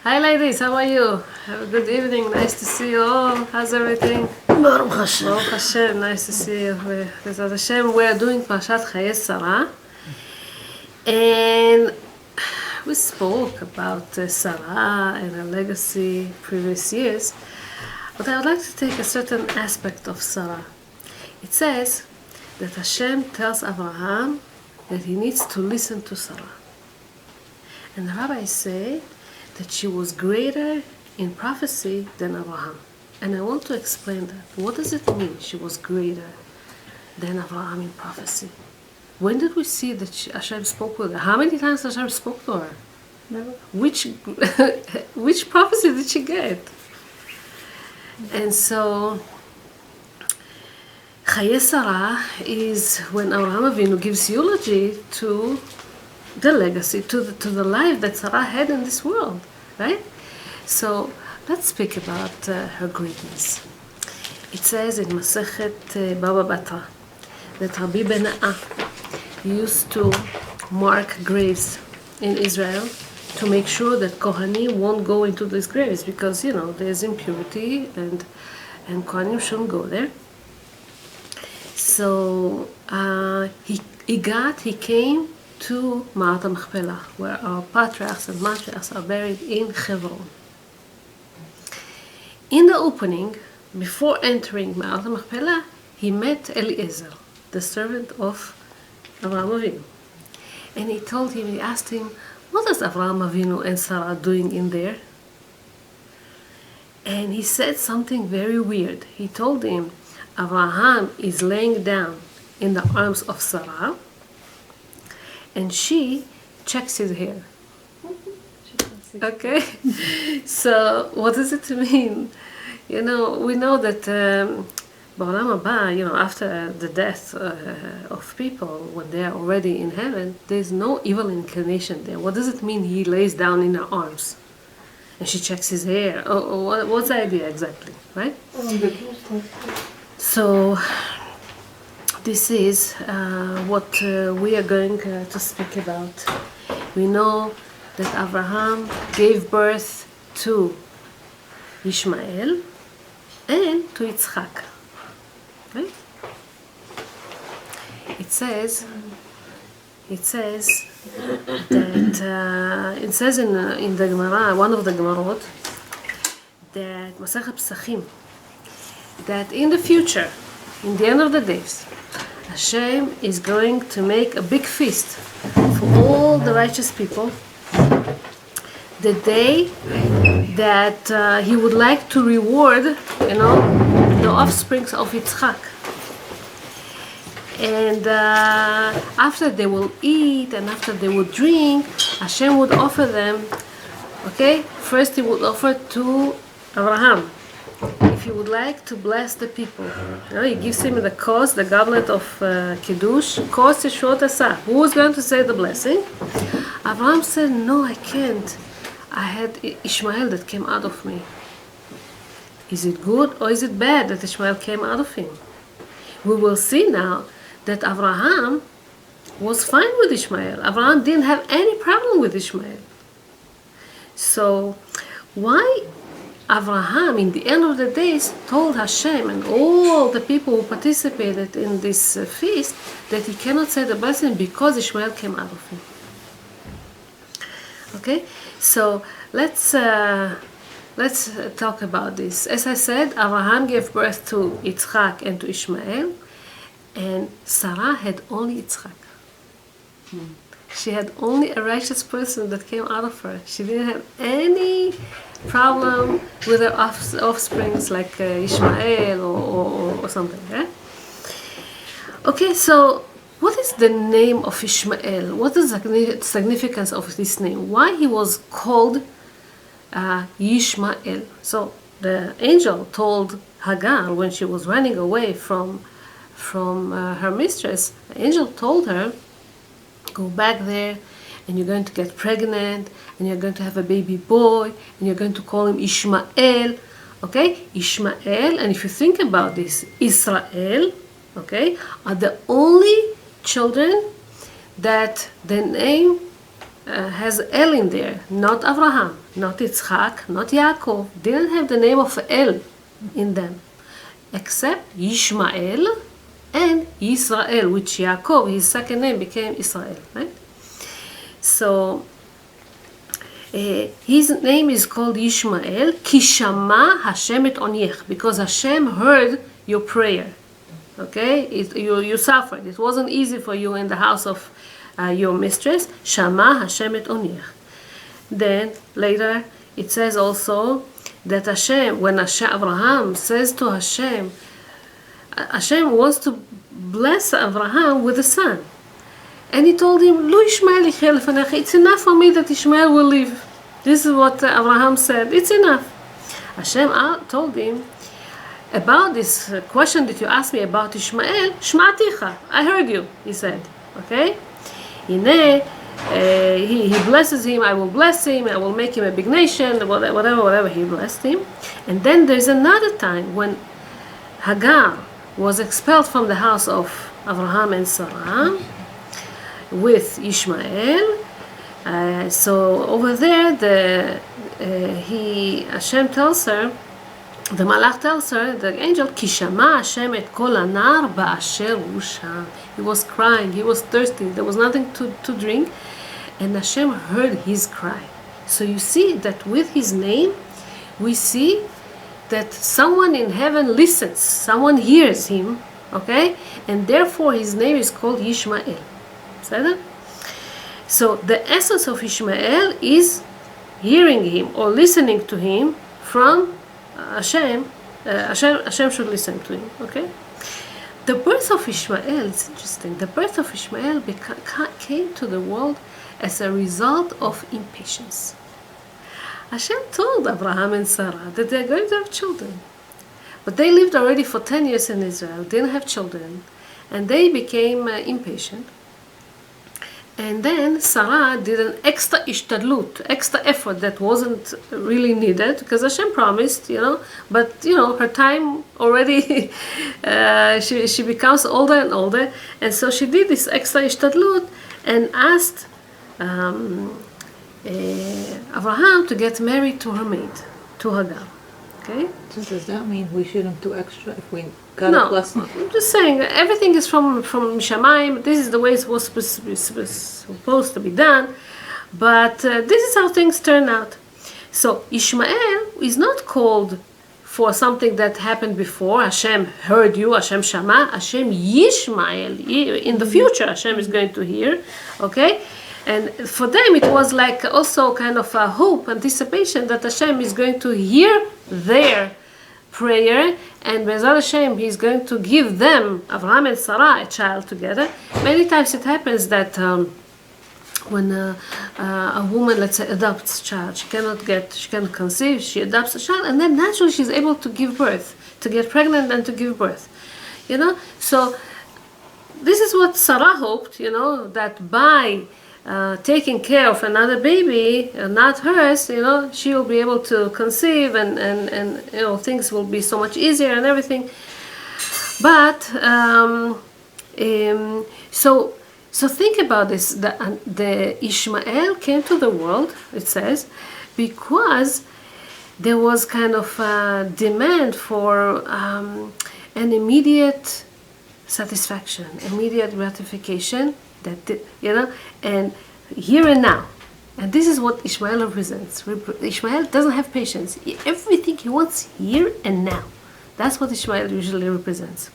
Hi ladies, how are you? Have a good evening. Nice to see you all. How's everything? Baruch Hashem. Baruch Hashem. Nice to see you. Bezrat Hashem, we are doing Parashat Chayei Sarah. And we spoke about Sarah and her legacy previous years. But I would like to take a certain aspect of Sarah. It says that Hashem tells Avraham that he needs to listen to Sarah. And the rabbis say that she was greater in prophecy than Avraham. And I want to explain that. What does it mean she was greater than Avraham in prophecy? When did we see that Hashem spoke with her? How many times Hashem spoke to her? Never. Which prophecy did she get? And so, Chayei Sarah is when Avraham Avinu gives eulogy to the legacy, to the life that Sarah had in this world, right? So, let's speak about her greatness. It says in Masechet Baba Batra that Rabbi Bena'a used to mark graves in Israel to make sure that Kohanim won't go into these graves because, you know, there's impurity and Kohanim shouldn't go there. So he came to Ma'at HaMachpelah, where our patriarchs and matriarchs are buried in Hebron. In the opening, before entering Ma'at HaMachpelah, he met Eliezer, the servant of Avraham Avinu. And he asked him, what is Avraham Avinu and Sarah doing in there? And he said something very weird. He told him, Avraham is laying down in the arms of Sarah, and she checks his hair. Okay? So, what does it mean? You know, we know that Ba'olam Haba, you know, after the death of people, when they are already in heaven, there's no evil inclination there. What does it mean he lays down in her arms? And she checks his hair. What's the idea exactly, right? So, this is what we are going to speak about. We know that Avraham gave birth to Ishmael and to Yitzchak. Right? It says in the Gemara, one of the Gemarot, that Masechet Pesachim, that in the future, in the end of the days, Hashem is going to make a big feast for all the righteous people. The day that he would like to reward, you know, the offsprings of Yitzchak. And after they will eat and after they will drink, Hashem would offer them, okay? First he would offer to Avraham, if he would like to bless the people. You know, he gives him the kos, the goblet of Kiddush, kos yeshot asa. Who was going to say the blessing? Avraham said, no, I can't. I had Ishmael that came out of me. Is it good or is it bad that Ishmael came out of him? We will see now that Avraham was fine with Ishmael. Avraham didn't have any problem with Ishmael. So why Avraham, in the end of the days, told Hashem and all the people who participated in this feast that he cannot say the blessing because Ishmael came out of him? Okay, so let's talk about this. As I said, Avraham gave birth to Yitzchak and to Ishmael, and Sarah had only Yitzchak. She had only a righteous person that came out of her. She didn't have any problem with her offsprings like Ishmael or something. Right? Okay, so what is the name of Ishmael? What is the significance of this name? Why he was called Ishmael? So the angel told Hagar when she was running away from her mistress, the angel told her, go back there and you're going to get pregnant and you're going to have a baby boy and you're going to call him Ishmael. Okay, Ishmael, and if you think about this, Israel, okay, are the only children that the name has El in there, not Avraham, not Yitzchak, not Yaakov. Didn't have the name of El in them, except Ishmael and Israel, which Yaakov, his second name, became Israel, right? So his name is called Ishmael, Kishama Hashem et onyech, because Hashem heard your prayer. Okay, you suffered. It wasn't easy for you in the house of your mistress. Shama Hashem et onyech. Then later it says also that Hashem, when Avraham says to Hashem, Hashem wants to bless Avraham with a son. And he told him, Lo Ishmael yichya lefanecha. It's enough for me that Ishmael will live. This is what Avraham said. It's enough. Hashem told him, about this question that you asked me about Ishmael, Shma'aticha, I heard you, he said. Okay? He blesses him, I will bless him, I will make him a big nation, whatever, he blessed him. And then there's another time when Hagar was expelled from the house of Avraham and Sarah with Ishmael. So over there, Hashem tells her, the Malach tells her, the angel, Kishama Hashem et kol anar ba'asher hu sham. He was crying, he was thirsty, there was nothing to drink, and Hashem heard his cry. So you see that with his name, we see that someone in heaven listens, someone hears him, okay? And therefore his name is called Ishmael. See that? So the essence of Ishmael is hearing him or listening to him from Hashem should listen to him, okay? The birth of Ishmael, it's interesting, the birth of Ishmael came to the world as a result of impatience. Hashem told Avraham and Sarah that they're going to have children. But they lived already for 10 years in Israel, didn't have children, and they became impatient. And then Sarah did an extra ishtadlut, extra effort that wasn't really needed, because Hashem promised, but her time already, she becomes older and older, and so she did this extra ishtadlut and asked Avraham to get married to her maid, to Hagar. Okay? So does that mean we shouldn't do extra if we got a blessing? No, I'm just saying, everything is from Shamayim. This is the way it was supposed to be done. But this is how things turn out. So Ishmael is not called for something that happened before. Hashem heard you, Hashem Shama, Hashem Yishmael. In the future, Hashem is going to hear. Okay? And for them, it was like also kind of a hope, anticipation that Hashem is going to hear their prayer, and Be'ezrat Hashem, He's going to give them, Avraham and Sarah, a child together. Many times it happens that when a woman, let's say, adopts a child, she cannot conceive, she adopts a child, and then naturally she's able to give birth, to get pregnant and to give birth. So this is what Sarah hoped, that by taking care of another baby, not hers, she will be able to conceive, and things will be so much easier and everything. But so think about this. The Ishmael came to the world, it says, because there was kind of a demand for an immediate satisfaction, immediate gratification. And here and now. And this is what Ishmael represents. Ishmael doesn't have patience. Everything he wants here and now. That's what Ishmael usually represents.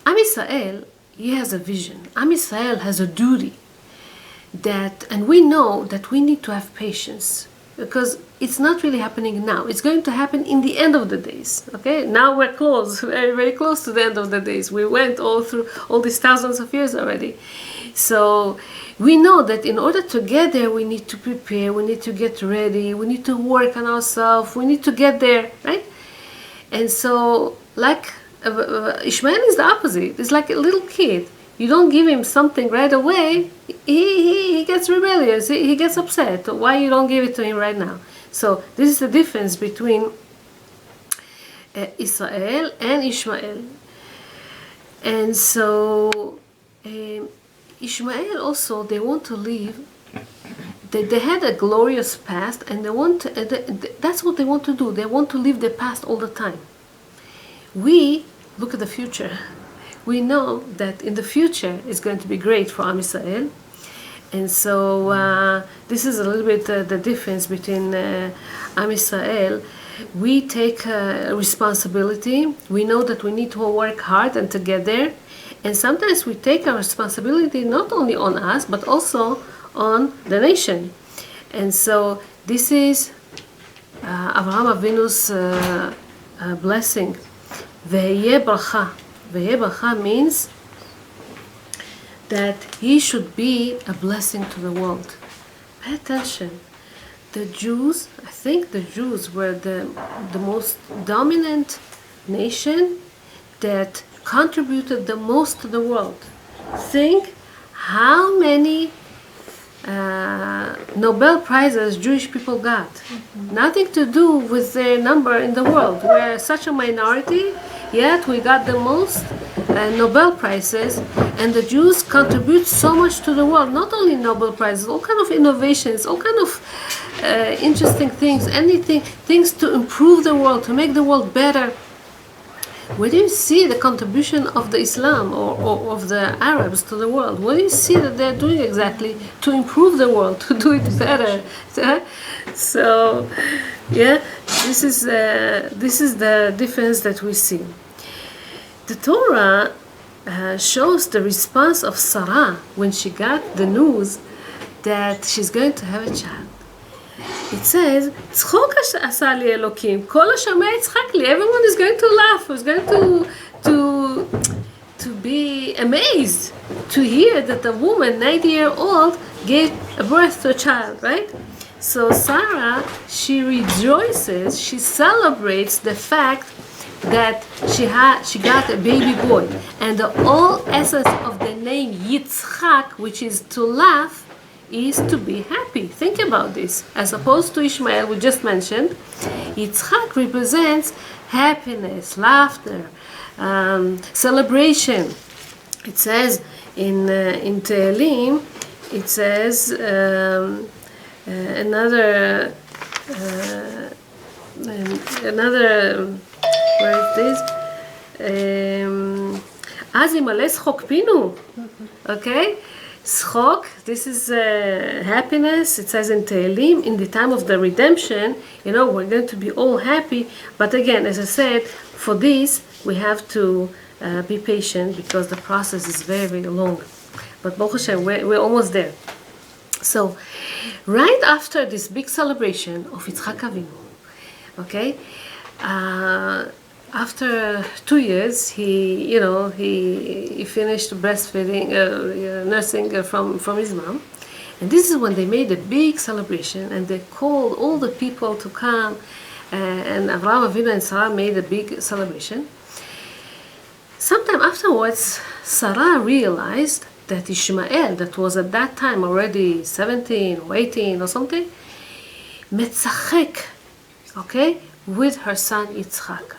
Am Yisrael, he has a vision. Am Yisrael has a duty and we know that we need to have patience, because it's not really happening now. It's going to happen in the end of the days. Okay? Now we're close, very, very close to the end of the days. We went all through all these thousands of years already. So we know that in order to get there, we need to prepare, we need to get ready, we need to work on ourselves, we need to get there, right? And so, like, Ishmael is the opposite. It's like a little kid. You don't give him something right away, he gets rebellious, he gets upset. Why you don't give it to him right now? So this is the difference between Israel and Ishmael. And so Ishmael also, they want to live. They had a glorious past, and they want to, that's what they want to do. They want to live the past all the time. We look at the future. We know that in the future it's going to be great for Am Yisrael. And so this is a little bit the difference between Am Yisrael. We take responsibility. We know that we need to work hard and to get there. And sometimes we take our responsibility not only on us, but also on the nation. And so this is Avraham Avinu's blessing. Ve'yeh bracha. Ve'yeh bracha means that he should be a blessing to the world. Pay attention. The Jews, I think the Jews were the most dominant nation that contributed the most to the world. Think how many Nobel Prizes Jewish people got. Nothing to do with their number in the world. We're such a minority, yet we got the most Nobel Prizes, and the Jews contribute so much to the world. Not only Nobel Prizes, all kind of innovations, all kind of interesting things, things to improve the world, to make the world better. Where do you see the contribution of the Islam or of the Arabs to the world? What do you see that they're doing exactly to improve the world, to do it better? So, yeah, this is the difference that we see. The Torah shows the response of Sarah when she got the news that she's going to have a child. It says, "Tzchok asa li Elokim, kol hashomea yitzchak li." Everyone is going to laugh. Is going to be amazed to hear that a woman, 90-year-old, gave birth to a child. Right? So Sarah, she rejoices. She celebrates the fact that she got a baby boy, and the whole essence of the name Yitzchak, which is to laugh, is to be happy. Think about this. As opposed to Ishmael, we just mentioned, Yitzchak represents happiness, laughter, celebration. It says in Tehillim, it says another where is this? Az yimale tzchok pinu. Okay? Tzchok, this is happiness. It says in Tehillim, in the time of the redemption, we're going to be all happy. But again, as I said, for this, we have to be patient because the process is very, very long. But Baruch Hashem, we're almost there. So, right after this big celebration of Yitzchak Avinu, okay, after 2 years, he finished breastfeeding, nursing from his mom, and this is when they made a big celebration, and they called all the people to come, and Avraham Avinu and Sarah made a big celebration. Sometime afterwards, Sarah realized that Ishmael, that was at that time already 17 or 18 or something, metzachek, okay, with her son Yitzchak.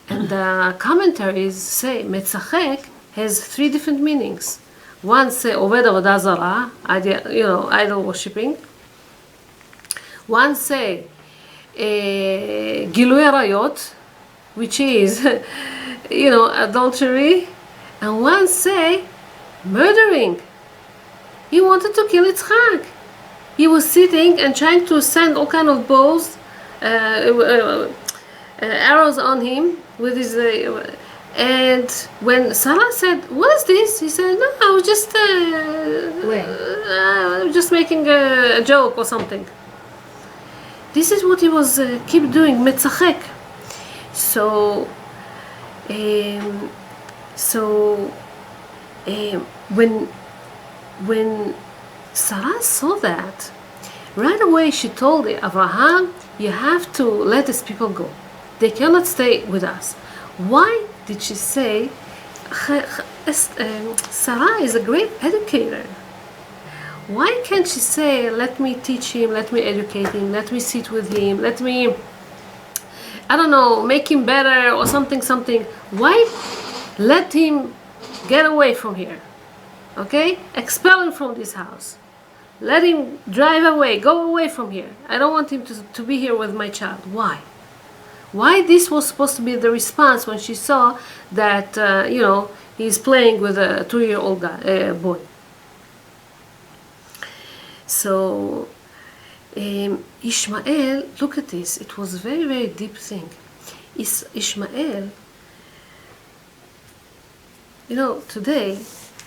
And the commentaries say metzachek has 3 different meanings. One say oved avodah zarah, idol worshipping. One say gilui arayot, which is adultery, and one say murdering. He wanted to kill Yitzchak. He was sitting and trying to send all kind of bows, arrows on him with his and when Sarah said, "What is this?" he said, "No, I was just making a joke or something." This is what he was keep doing, metzachek. So when Sarah saw that, right away she told Avraham, "You have to let these people go. They cannot stay with us." Why did she say? Sarah is a great educator. Why can't she say, "Let me teach him, let me educate him, let me sit with him, let me, I don't know, make him better or something. Why let him get away from here?" Okay? Expel him from this house. Let him drive away. Go away from here. I don't want him to be here with my child. Why? Why this was supposed to be the response when she saw that, he's playing with a 2-year-old boy. So, Ishmael, look at this. It was a very, very deep thing. Ishmael, today,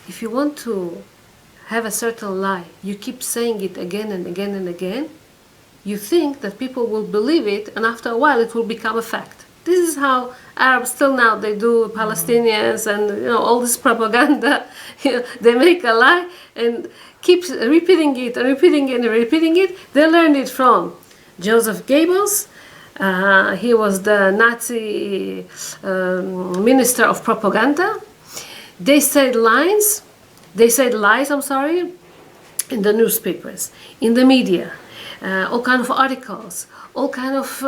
if you want to have a certain lie, you keep saying it again and again and again, you think that people will believe it, and after a while it will become a fact. This is how Arabs still now, they do Palestinians and all this propaganda. They make a lie and keep repeating it and repeating it and repeating it. They learned it from Joseph Goebbels. He was the Nazi minister of propaganda. They said lies, in the newspapers, in the media, all kind of articles, all kind of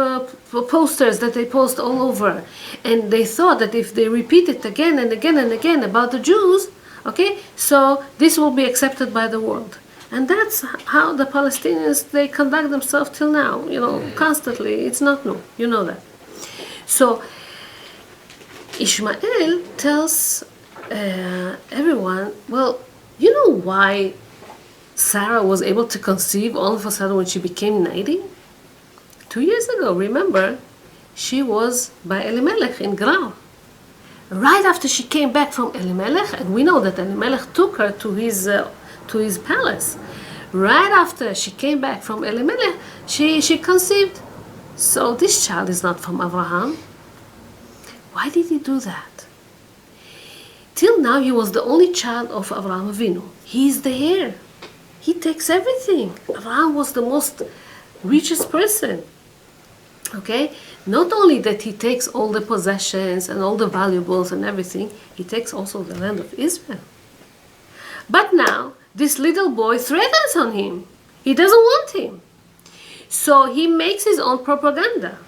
posters that they post all over. And they thought that if they repeat it again and again and again about the Jews, okay, so this will be accepted by the world. And that's how the Palestinians, they conduct themselves till now, constantly. It's not new, you know that. So Ishmael tells everyone, well, you know why Sarah was able to conceive all of a sudden when she became 90? 2 years ago, remember, she was by Elimelech in Gerar. Right after she came back from Elimelech, and we know that Elimelech took her to his palace. Right after she came back from Elimelech, she conceived. So this child is not from Avraham. Why did he do that? Till now, he was the only child of Avraham Avinu. He is the heir. He takes everything. Avraham was the most richest person. Okay? Not only that he takes all the possessions and all the valuables and everything, he takes also the land of Israel. But now, this little boy threatens on him. He doesn't want him. So he makes his own propaganda.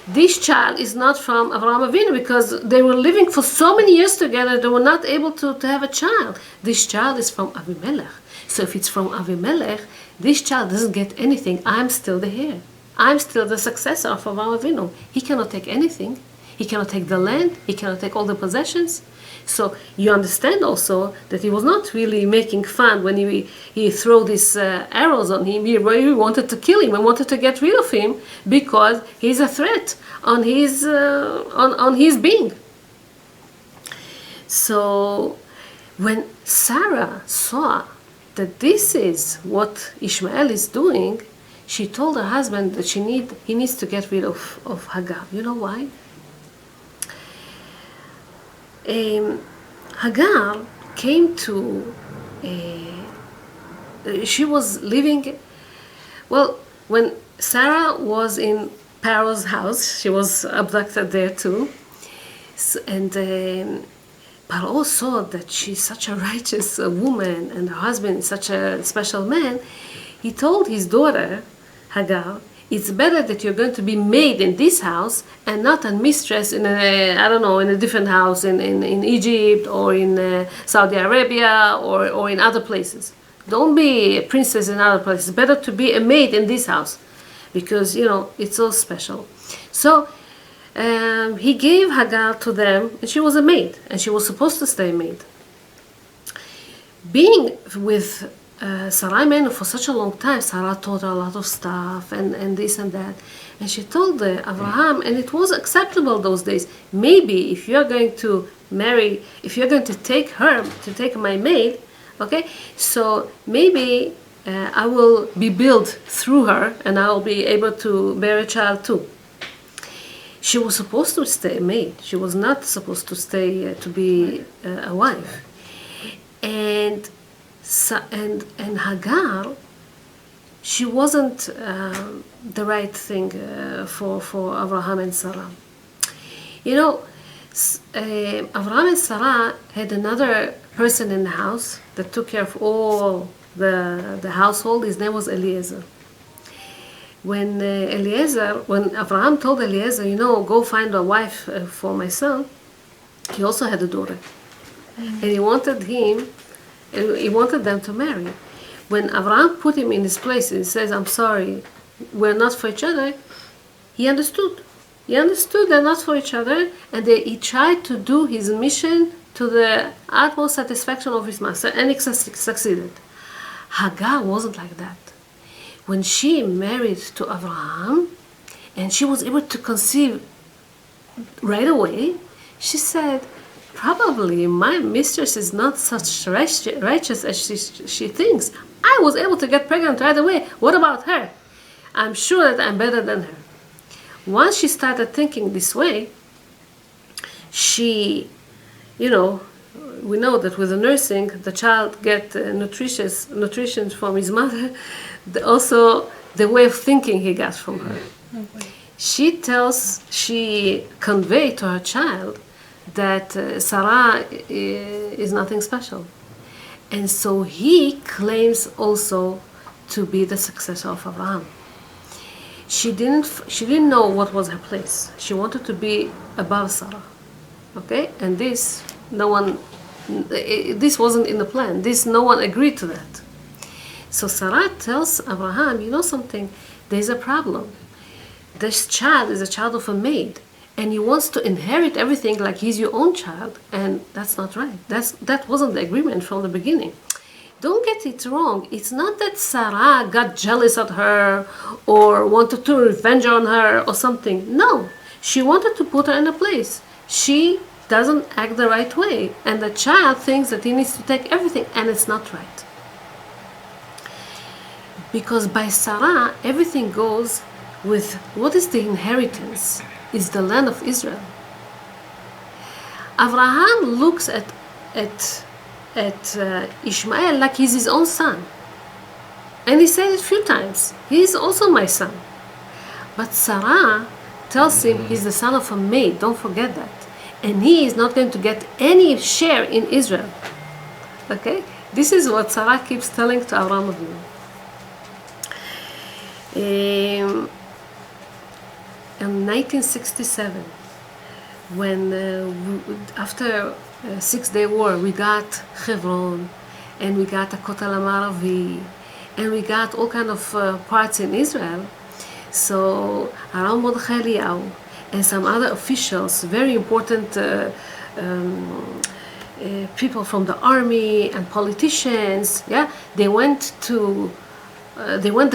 This child is not from Avraham Avinu because they were living for so many years together, they were not able to have a child. This child is from Avimelech. So if it's from Avimelech, this child doesn't get anything. I'm still the heir. I'm still the successor of Avraham Avinu. He cannot take anything. He cannot take the land. He cannot take all the possessions. So you understand also that he was not really making fun when he threw these arrows on him. He really wanted to kill him and wanted to get rid of him because he's a threat on his being. So when Sarah saw that this is what Ishmael is doing, she told her husband that he needs to get rid of Hagar. You know why? Hagar came to, she was living, well, when Sarah was in Pharaoh's house, she was abducted there too, and Pharaoh saw that she's such a righteous woman and her husband is such a special man. He told his daughter, Hagar, it's better that you're going to be maid in this house and not a mistress in a different house in Egypt or in Saudi Arabia or in other places. Don't be a princess in other places. It's better to be a maid in this house because, it's so special. So he gave Hagar to them and she was a maid and she was supposed to stay a maid. Being with Sarah Imenu for such a long time, Sarah taught her a lot of stuff and this and that. And she told Avraham, and it was acceptable those days, maybe if you're going to take my maid, okay, so maybe I will be built through her and I will be able to bear a child too. She was supposed to stay a maid. She was not supposed to stay to be a wife. And Hagar, she wasn't the right thing for Avraham and Sarah. Avraham and Sarah had another person in the house that took care of all the household. His name was Eliezer. When Avraham told Eliezer, go find a wife for my son, he also had a daughter. And he wanted him He wanted them to marry. When Avraham put him in his place and says, I'm sorry, we're not for each other, he understood. He understood they're not for each other, and he tried to do his mission to the utmost satisfaction of his master, and he succeeded. Hagar wasn't like that. When she married to Avraham, and she was able to conceive right away, she said, probably my mistress is not such righteous as she thinks. I was able to get pregnant right away. What about her? I'm sure that I'm better than her. Once she started thinking this way, she, we know that with the nursing, the child gets nutrition from his mother. Also, the way of thinking he got from her. She conveyed to her child that Sarah is nothing special. And so he claims also to be the successor of Abraham. She didn't know what was her place. She wanted to be above Sarah. Okay? And this wasn't in the plan. No one agreed to that. So Sarah tells Abraham, you know something, there's a problem. This child is a child of a maid, and he wants to inherit everything like he's your own child, and that's not right. That wasn't the agreement from the beginning. Don't get it wrong. It's not that Sarah got jealous at her or wanted to revenge on her or something. No, she wanted to put her in a place. She doesn't act the right way, and the child thinks that he needs to take everything, and it's not right. Because by Sarah, everything goes with what is the inheritance? Is the land of Israel. Avraham looks at Ishmael like he's his own son. And he said it a few times, he is also my son. But Sarah tells him he's the son of a maid, don't forget that. And he is not going to get any share in Israel. Okay? This is what Sarah keeps telling to Avraham Avinu. In 1967, when after 6-day war, we got Hebron, and we got the Kotel HaMaravi, and we got all kind of parts in Israel. So Aram Mordechai Eliyahu and some other officials, very important people from the army and politicians, they went the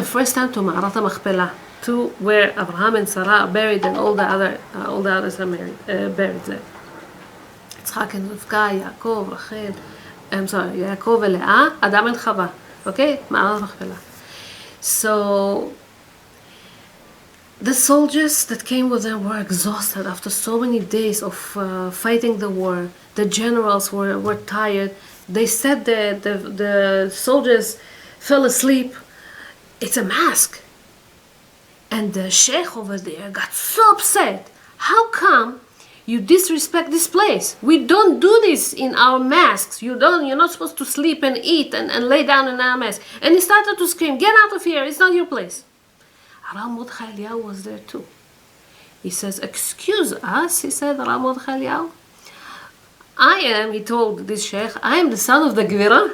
first time to Ma'arat HaMachpelah, to where Abraham and Sarah are buried, and all the others are buried there. Yitzchak and Rivka, Yaakov, Rachel, Yaakov and Leah, Adam and Chava. Okay, Ma'arat Machpelah. So the soldiers that came with them were exhausted after so many days of fighting the war. The generals were tired. They said that the soldiers fell asleep. It's a mask. And the sheikh over there got so upset. How come you disrespect this place? We don't do this in our masks. You're not supposed to sleep and eat and lay down in our mask. And he started to scream, get out of here, it's not your place. Aram Mordechai Eliyahu was there too. He says, excuse us, he said, Aram Mordechai Eliyahu. He told this sheikh, I am the son of the Gvira.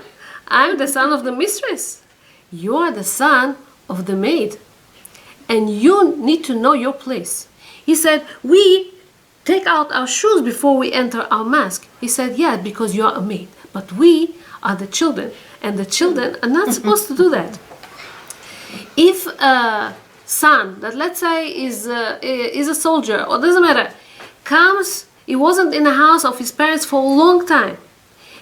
I am the son of the mistress. You are the son of the maid. And you need to know your place. He said, we take out our shoes before we enter our mosque. He said, yeah, because you are a maid. But we are the children. And the children are not supposed to do that. If a son that, let's say, is a soldier, or doesn't matter, comes, he wasn't in the house of his parents for a long time,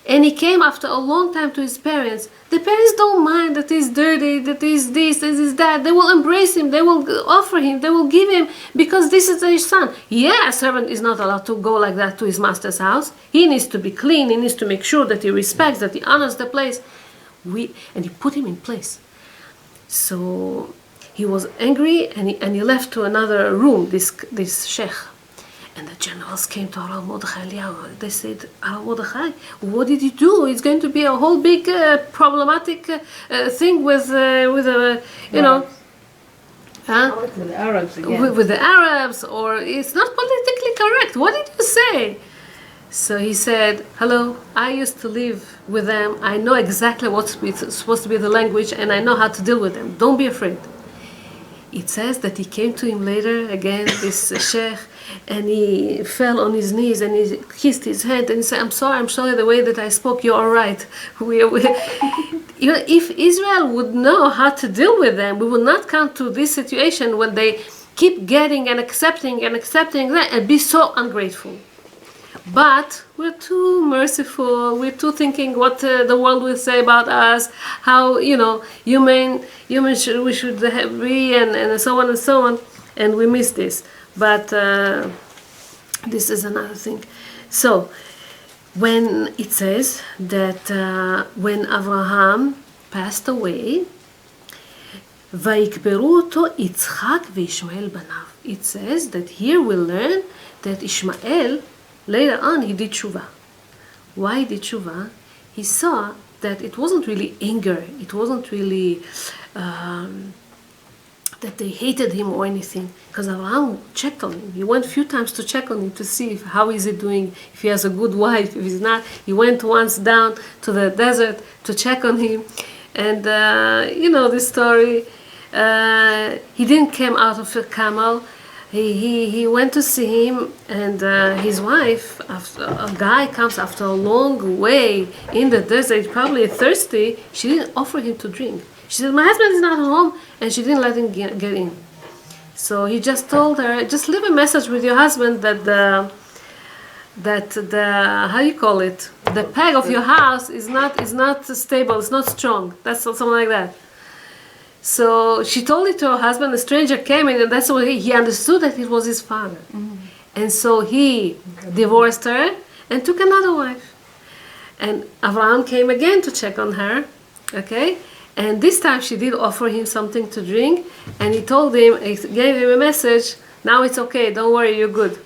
and he came after a long time to his parents, the parents don't mind that he's dirty, that he's this, that he's that. They will embrace him, they will offer him, they will give him, because this is his son. Yeah, a servant is not allowed to go like that to his master's house. He needs to be clean, he needs to make sure that he respects, that he honors the place. And he put him in place. So he was angry, and he left to another room, this sheikh. And the generals came to Aram Mordechai Eliyahu. They said, Aram Mordechai, what did you do? It's going to be a whole big problematic thing with with the Arabs again. With the Arabs, or it's not politically correct. What did you say? So he said, hello, I used to live with them. I know exactly what's supposed to be the language, and I know how to deal with them. Don't be afraid. It says that he came to him later, again, this sheikh, and he fell on his knees and he kissed his hand and he said, I'm sorry the way that I spoke, you're all right. You know, if Israel would know how to deal with them, we would not come to this situation when they keep getting and accepting that and be so ungrateful. But we're too merciful. We're too thinking what the world will say about us, how human we should be, and so on and so on. And we miss this. But this is another thing. So when it says that when Avraham passed away, ויקברו אותו יצחק וישמעאל בניו. It says that here we learn that Ishmael, later on, he did tshuva. Why he did tshuva? He saw that it wasn't really anger. It wasn't really that they hated him or anything. Because Avraham checked on him. He went a few times to check on him to see how is he doing, if he has a good wife, if he's not. He went once down to the desert to check on him. And you know the story. He didn't come out of a camel. He went to see him, and his wife, after a guy comes after a long way in the desert, probably thirsty, she didn't offer him to drink. She said, my husband is not home, and she didn't let him get in. So he just told her, just leave a message with your husband that the how you call it, the peg of your house is not stable, it's not strong. That's something like that. So she told it to her husband. A stranger came in, and that's when he understood that it was his father. Mm-hmm. And so he divorced her and took another wife. And Avraham came again to check on her, okay? And this time she did offer him something to drink, and he told him, he gave him a message, now it's okay, don't worry, you're good.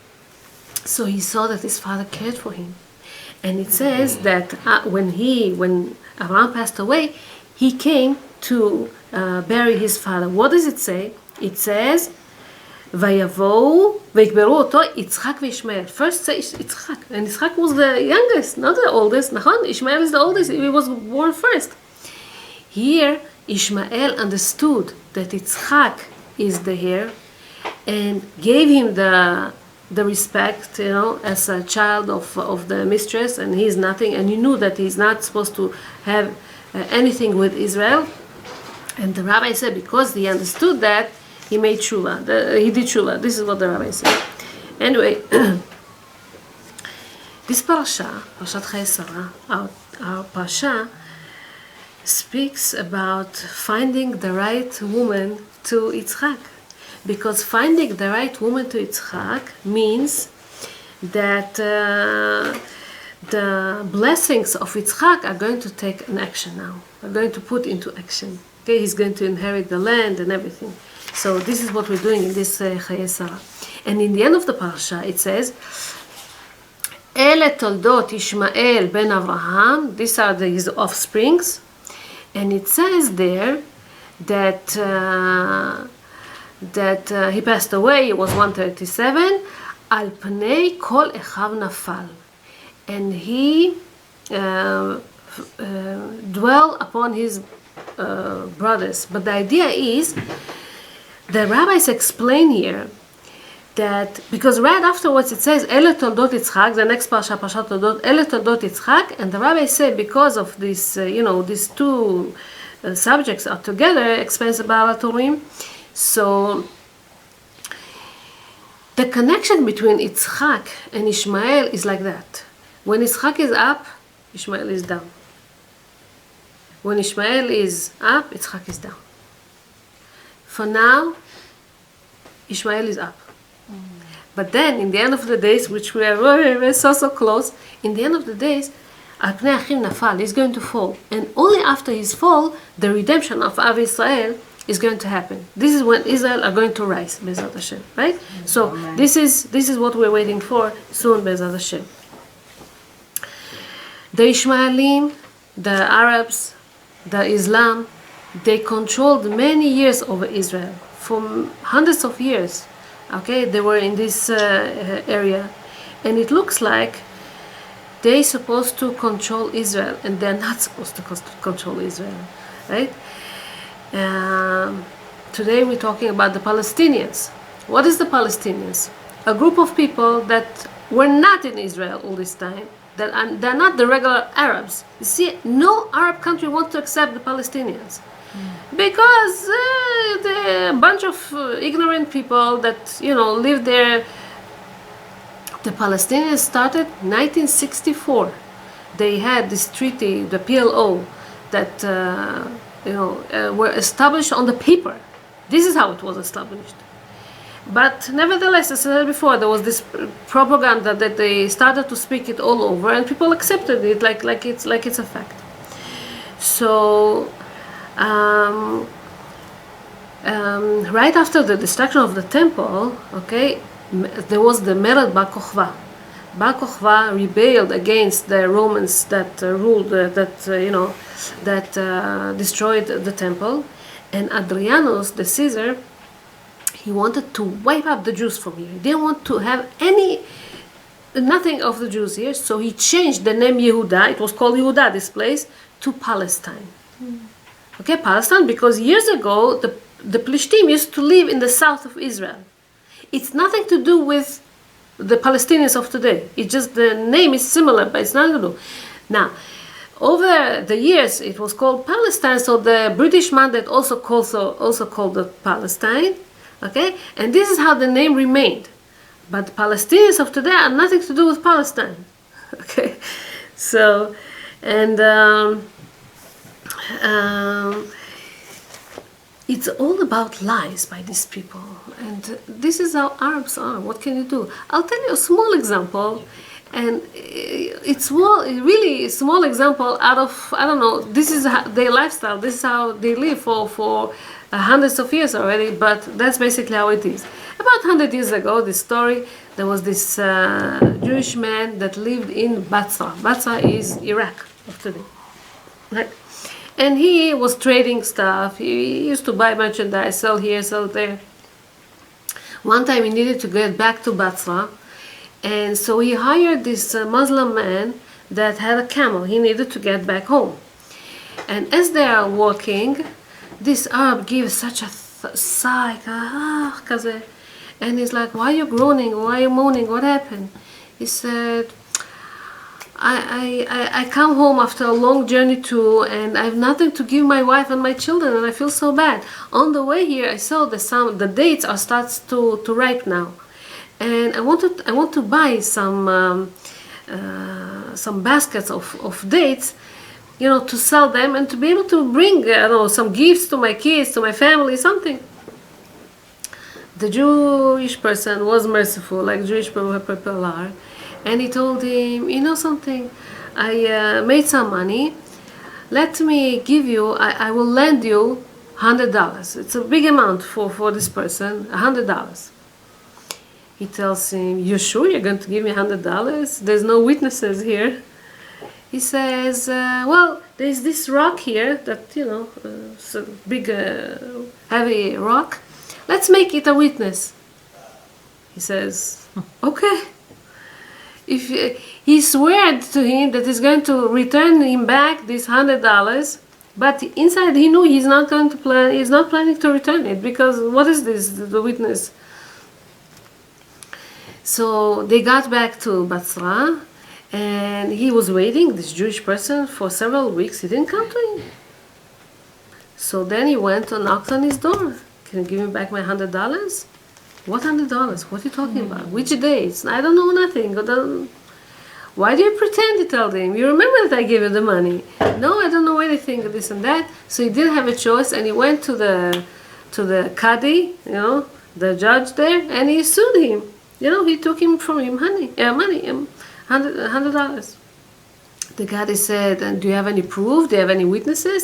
So he saw that his father cared for him. And it says that when Avraham passed away, he came to bury his father. What does it say? It says, ויבואו ויקברו אותו יצחק וישמעאל. First says Yitzchak, and Yitzchak was the youngest, not the oldest. נכון? Ishmael is the oldest, he was born first. Here, Ishmael understood that Yitzchak is the heir and gave him the respect, you know, as a child of the mistress, and he's nothing, and he knew that he's not supposed to have anything with Israel. And the rabbi said, because he understood that, he made tshuva. He did tshuva. This is what the rabbi said. Anyway, this parasha, Parashat Chayei Sarah, our parasha, speaks about finding the right woman to Yitzchak. Because finding the right woman to Yitzchak means that the blessings of Yitzchak are going to take an action now. Are going to put into action. Okay, he's going to inherit the land and everything. So this is what we're doing in this Chayei Sarah. And in the end of the parasha, it says, Ele toldot Ishmael ben Avraham. These are his offsprings. And it says there that he passed away. He was 137. Al pnei kol echav nafal. And he dwell upon his brothers. But the idea is, the rabbis explain here that because right afterwards it says Ele toldot Yitzchak, the next parasha, Parashat Toldot, Ele toldot Yitzchak, and the rabbis say because of this, these two subjects are together, explains about Turim. So the connection between Yitzchak and Ishmael is like that. When Yitzchak is up, Ishmael is down. When Ishmael is up, Yitzchak is down. For now, Ishmael is up. But then, in the end of the days, which we are very so close, in the end of the days, Al Pnei Achim Nafal is going to fall. And only after his fall, the redemption of Av Israel is going to happen. This is when Israel are going to rise, Bezat Hashem, right? So this is what we're waiting for soon, Bezat Hashem. The Ishmaelim, the Arabs, the Islam, they controlled many years over Israel, for hundreds of years. Okay, they were in this area, and it looks like they supposed to control Israel, and they're not supposed to control Israel, right? Today we're talking about the Palestinians. What is the Palestinians? A group of people that were not in Israel all this time. They're not the regular Arabs. You see, no Arab country wants to accept the Palestinians because they're a bunch of ignorant people that live there. The Palestinians started 1964. They had this treaty, the PLO, that were established on the paper. This is how it was established. But nevertheless, as I said before, there was this propaganda that they started to speak it all over, and people accepted it like it's a fact. So, right after the destruction of the temple, okay, there was the Mered Bar Kokhba. Bar Kokhba rebelled against the Romans that ruled, destroyed the temple, and Adrianus, the Caesar, he wanted to wipe out the Jews from here. He didn't want to have nothing of the Jews here, so he changed the name Yehuda, it was called Yehuda, this place, to Palestine. Okay, Palestine, because years ago, the Plishtim used to live in the south of Israel. It's nothing to do with the Palestinians of today. It's just the name is similar, but it's nothing to do. Now, over the years, it was called Palestine, so the British mandate also called it Palestine. Okay, and this is how the name remained. But the Palestinians of today are nothing to do with Palestine. Okay, so and it's all about lies by these people, and this is how Arabs are. What can you do? I'll tell you a small example, and it's really small example out of, I don't know, this is their lifestyle, this is how they live for hundreds of years already, but that's basically how it is. About 100 years ago, this story, there was this Jewish man that lived in Batia. Batia is Iraq of today, right? And he was trading stuff. He used to buy merchandise, sell here, sell there. One time he needed to get back to Batia, and so he hired this Muslim man that had a camel. He needed to get back home. And as they are walking, this Arab gives such a sigh, and he's like, "Why are you groaning? Why are you moaning? What happened?" He said, I come home after a long journey too, and I have nothing to give my wife and my children, and I feel so bad. On the way here, I saw the dates are starts to ripe now, and I want to buy some baskets of dates, to sell them and to be able to bring some gifts to my kids, to my family, something. The Jewish person was merciful, like Jewish people are. And he told him, something, I made some money. Let me give you, I will lend you $100. It's a big amount for this person, $100. He tells him, "You sure you're going to give me $100? There's no witnesses here." He says, "Well, there's this rock here that, it's a big, heavy rock. Let's make it a witness." He says, "Okay." If he sweared to him that he's going to return him back this $100, but inside he knew he's not planning to return it, because what is this, the witness? So they got back to Basra, and he was waiting, this Jewish person, for several weeks. He didn't come to him. So then he went and knocked on his door. "Can you give me back my $100? "What $100? What are you talking about? Which dates? I don't know nothing. Why do you pretend?" He told him. "You remember that I gave you the money." "No, I don't know anything, this and that." So he didn't have a choice, and he went to the Qadi, the judge there, and he sued him. He took him from him money, $100. The Qadi said, "And do you have any proof? Do you have any witnesses?"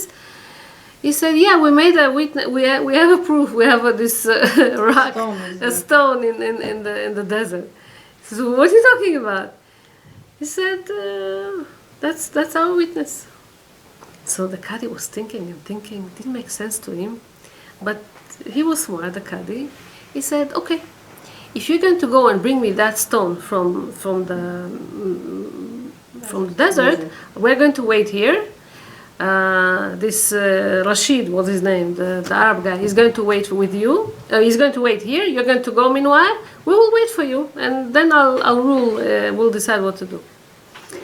He said, "Yeah, we made a witness. We have a proof. We have this rock, a stone in the desert." He said, "What are you talking about?" He said, "That's our witness." So the Qadi was thinking and thinking. It didn't make sense to him, but he was smart. The Qadi, he said, "Okay, if you're going to go and bring me that stone from the desert. We're going to wait here. This Rashid, what's his name, the Arab guy, he's going to wait with you. He's going to wait here. You're going to go. Meanwhile, we will wait for you, and then I'll rule. We'll decide what to do.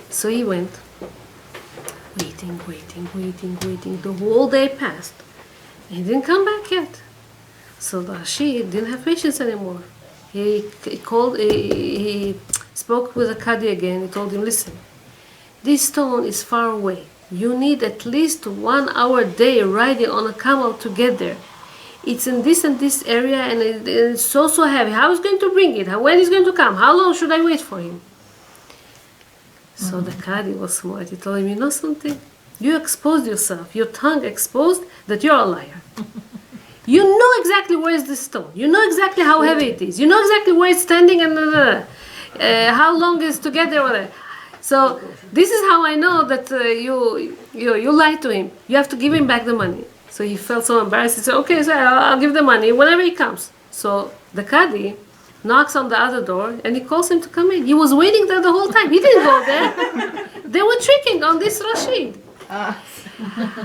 So he went, waiting. The whole day passed. He didn't come back yet. So Rashid didn't have patience anymore. He spoke with the Qadi again. He told him, listen, this stone is far away. You need at least 1 hour a day riding on a camel to get there. It's in this and this area, and it's so heavy. How is going to bring it? When is going to come? How long should I wait for him? So the Qadi was smart. He told him, you know something? You exposed yourself, your tongue exposed that you're a liar. You know exactly where is this stone. You know exactly how heavy it is. You know exactly where it's standing and how long is to get there. So this is how I know that you lied to him. You have to give him back the money. So he felt so embarrassed. He said, okay, so I'll give the money whenever he comes. So the Qadi knocks on the other door and he calls him to come in. He was waiting there the whole time. He didn't go there. They were tricking on this Rashid.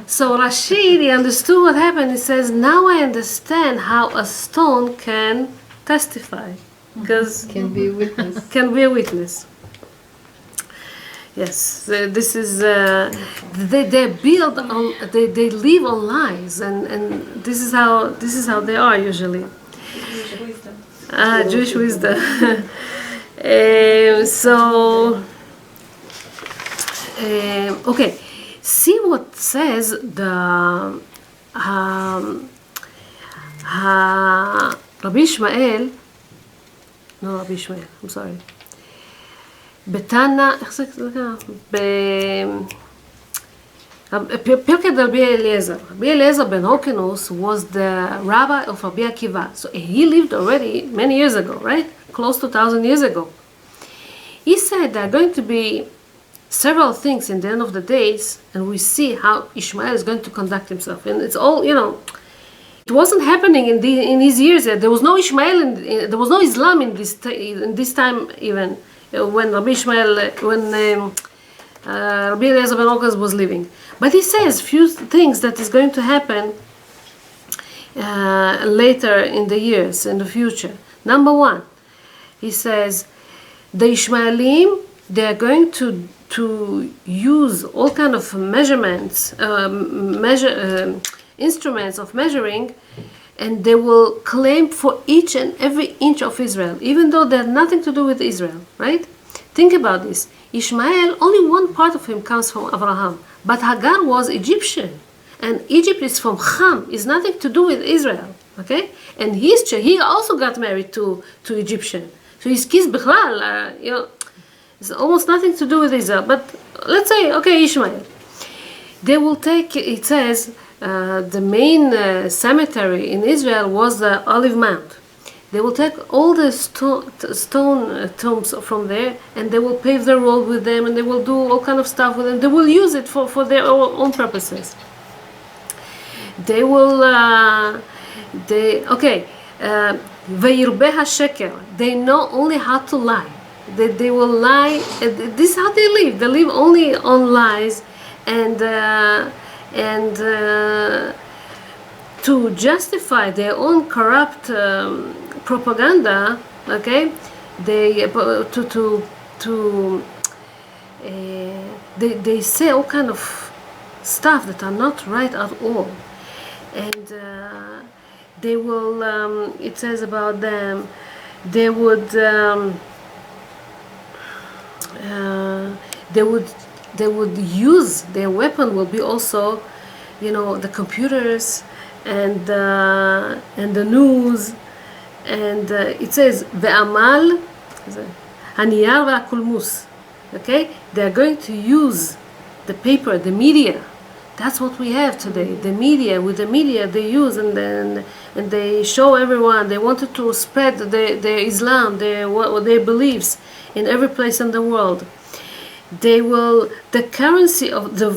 So Rashid, he understood what happened. He says, now I understand how a stone can testify. Because Can be a witness. can be a witness. Yes, this is they build on they live on lies, and this is how they are usually. Jewish wisdom. Okay, see what says the Rabbi Ishmael. No, Rabbi Ishmael. I'm sorry. בתנא, איך זה נקרא? בפרקת רבי אליעזר. Rabbi Eliezer ben Horkenus was the rabbi of Rabbi Akiva. So he lived already many years ago, right? Close to 1,000 years ago. He said there are going to be several things in the end of the days, and we see how Ishmael is going to conduct himself. And it's all, it wasn't happening in his years yet. There was no Ishmael, there was no Islam in this time even. When Rabbi Ishmael, Rabbi Eliezer ben Horkenus was living. But he says few things that is going to happen later in the years, in the future. Number one, he says, the Ishmaelim, they are going to use all kind of measurements, instruments of measuring, and they will claim for each and every inch of Israel, even though they have nothing to do with Israel, right? Think about this. Ishmael, only one part of him comes from Avraham, but Hagar was Egyptian, and Egypt is from Ham, is nothing to do with Israel, okay? And he also got married to Egyptian. So his kids, Bichlal, it's almost nothing to do with Israel. But let's say, okay, Ishmael. They will take, it says, the main cemetery in Israel was the Olive Mount. They will take all the stone tombs from there, and they will pave the road with them, and they will do all kind of stuff with them. They will use it for their own purposes. They will, Vayirbe HaSheker. They know only how to lie. They will lie. This is how they live. They live only on lies, and to justify their own corrupt propaganda, okay, they say all kind of stuff that are not right at all, and they will. It says about them, they would use their weapon will be also, the computers and the news, and it says ve'amal haniyar ve'akulmus. Okay, they are going to use the paper, the media. That's what we have today. The media, with the media they use, and they show everyone. They wanted to spread their Islam, their beliefs in every place in the world. The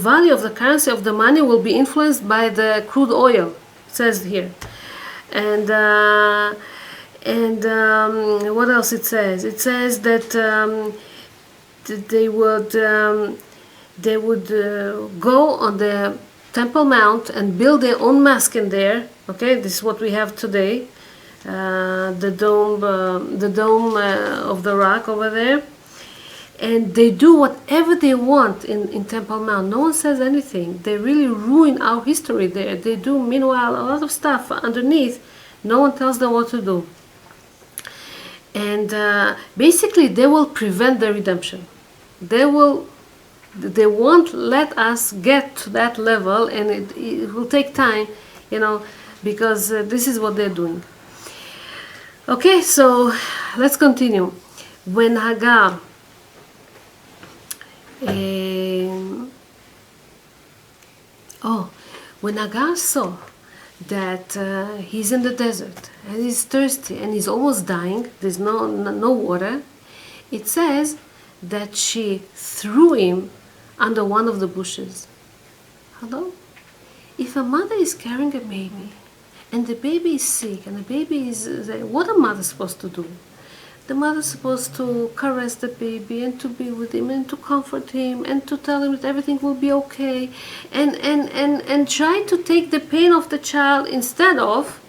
value of the currency of the money will be influenced by the crude oil, it says here. And what else it says? It says that they would go on the Temple Mount and build their own mosque in there. Okay, this is what we have today, the dome of the rock over there. And they do whatever they want in Temple Mount. No one says anything. They really ruin our history there. They do, meanwhile, a lot of stuff underneath. No one tells them what to do. And basically, they will prevent the redemption. They won't let us get to that level, and it will take time, because this is what they're doing. Okay, so let's continue. When Hagar when Hagar saw that he's in the desert and he's thirsty and he's almost dying, there's no water, it says that she threw him under one of the bushes. Hello? If a mother is carrying a baby and the baby is sick and the baby is, what a mother supposed to do? The mother's supposed to caress the baby and to be with him and to comfort him and to tell him that everything will be okay and try to take the pain of the child instead of